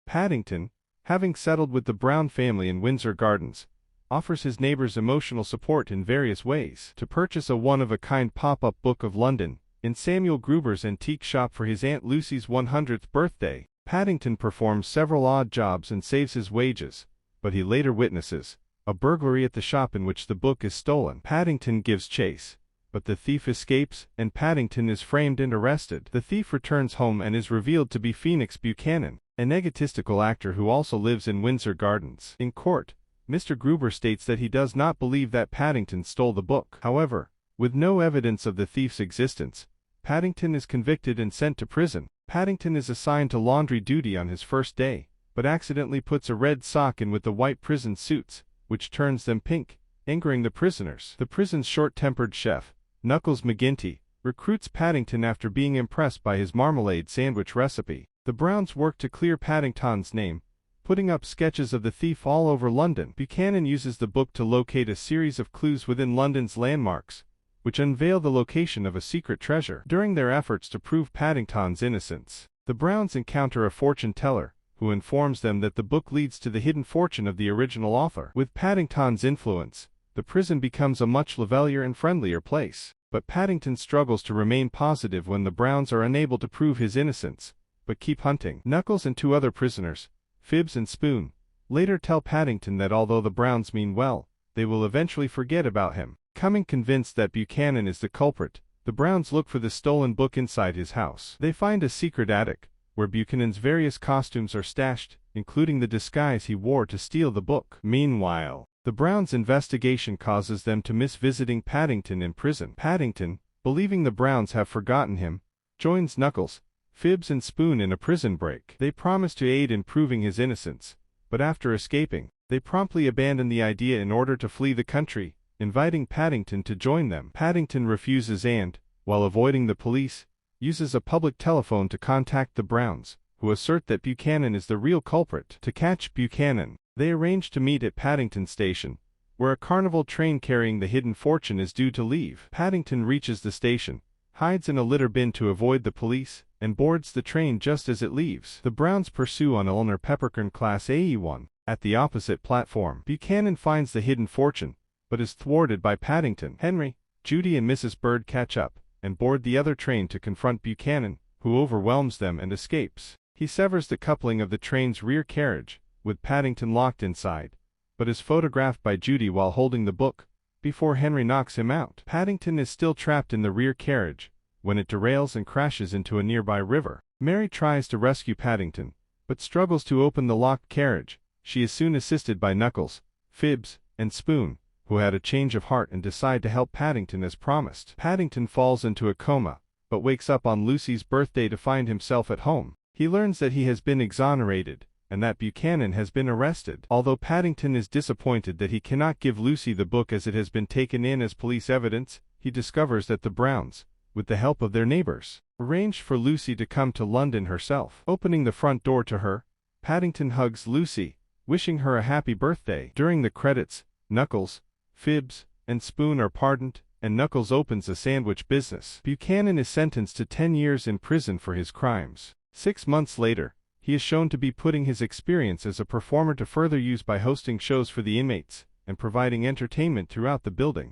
Paddington, having settled with the Brown family in Windsor Gardens, offers his neighbors emotional support in various ways. To purchase a one-of-a-kind pop-up book of London in Samuel Gruber's antique shop for his Aunt Lucy's 100th birthday, Paddington performs several odd jobs and saves his wages, but he later witnesses a burglary at the shop in which the book is stolen. Paddington gives chase, but the thief escapes, and Paddington is framed and arrested. The thief returns home and is revealed to be Phoenix Buchanan, an egotistical actor who also lives in Windsor Gardens. In court, Mr. Gruber states that he does not believe that Paddington stole the book. However, with no evidence of the thief's existence, Paddington is convicted and sent to prison. Paddington is assigned to laundry duty on his first day, but accidentally puts a red sock in with the white prison suits, which turns them pink, angering the prisoners. The prison's short-tempered chef, Knuckles McGinty, recruits Paddington after being impressed by his marmalade sandwich recipe. The Browns work to clear Paddington's name, putting up sketches of the thief all over London. Buchanan uses the book to locate a series of clues within London's landmarks, which unveil the location of a secret treasure. During their efforts to prove Paddington's innocence, the Browns encounter a fortune teller, who informs them that the book leads to the hidden fortune of the original author. With Paddington's influence, the prison becomes a much livelier and friendlier place. But Paddington struggles to remain positive when the Browns are unable to prove his innocence, but keep hunting. Knuckles and two other prisoners, Fibs and Spoon, later tell Paddington that although the Browns mean well, they will eventually forget about him. Becoming convinced that Buchanan is the culprit, the Browns look for the stolen book inside his house. They find a secret attic, where Buchanan's various costumes are stashed, including the disguise he wore to steal the book. Meanwhile, the Browns' investigation causes them to miss visiting Paddington in prison. Paddington, believing the Browns have forgotten him, joins Knuckles, Fibs and Spoon in a prison break. They promise to aid in proving his innocence, but after escaping, they promptly abandon the idea in order to flee the country, inviting Paddington to join them. Paddington refuses and, while avoiding the police, uses a public telephone to contact the Browns, who assert that Buchanan is the real culprit. To catch Buchanan, they arrange to meet at Paddington Station, where a carnival train carrying the hidden fortune is due to leave. Paddington reaches the station, hides in a litter bin to avoid the police, and boards the train just as it leaves. The Browns pursue on Ulner Peppercorn Class AE1. At the opposite platform, Buchanan finds the hidden fortune, but is thwarted by Paddington. Henry, Judy and Mrs. Bird catch up, and board the other train to confront Buchanan, who overwhelms them and escapes. He severs the coupling of the train's rear carriage, with Paddington locked inside, but is photographed by Judy while holding the book, before Henry knocks him out. Paddington is still trapped in the rear carriage, when it derails and crashes into a nearby river. Mary tries to rescue Paddington, but struggles to open the locked carriage. She is soon assisted by Knuckles, Fibs, and Spoon, who had a change of heart and decide to help Paddington as promised. Paddington falls into a coma, but wakes up on Lucy's birthday to find himself at home. He learns that he has been exonerated, and that Buchanan has been arrested. Although Paddington is disappointed that he cannot give Lucy the book as it has been taken in as police evidence, he discovers that the Browns, with the help of their neighbors, arranged for Lucy to come to London herself. Opening the front door to her, Paddington hugs Lucy, wishing her a happy birthday. During the credits, Knuckles, Fibs, and Spoon are pardoned, and Knuckles opens a sandwich business. Buchanan is sentenced to 10 years in prison for his crimes. 6 months later, he is shown to be putting his experience as a performer to further use by hosting shows for the inmates and providing entertainment throughout the building.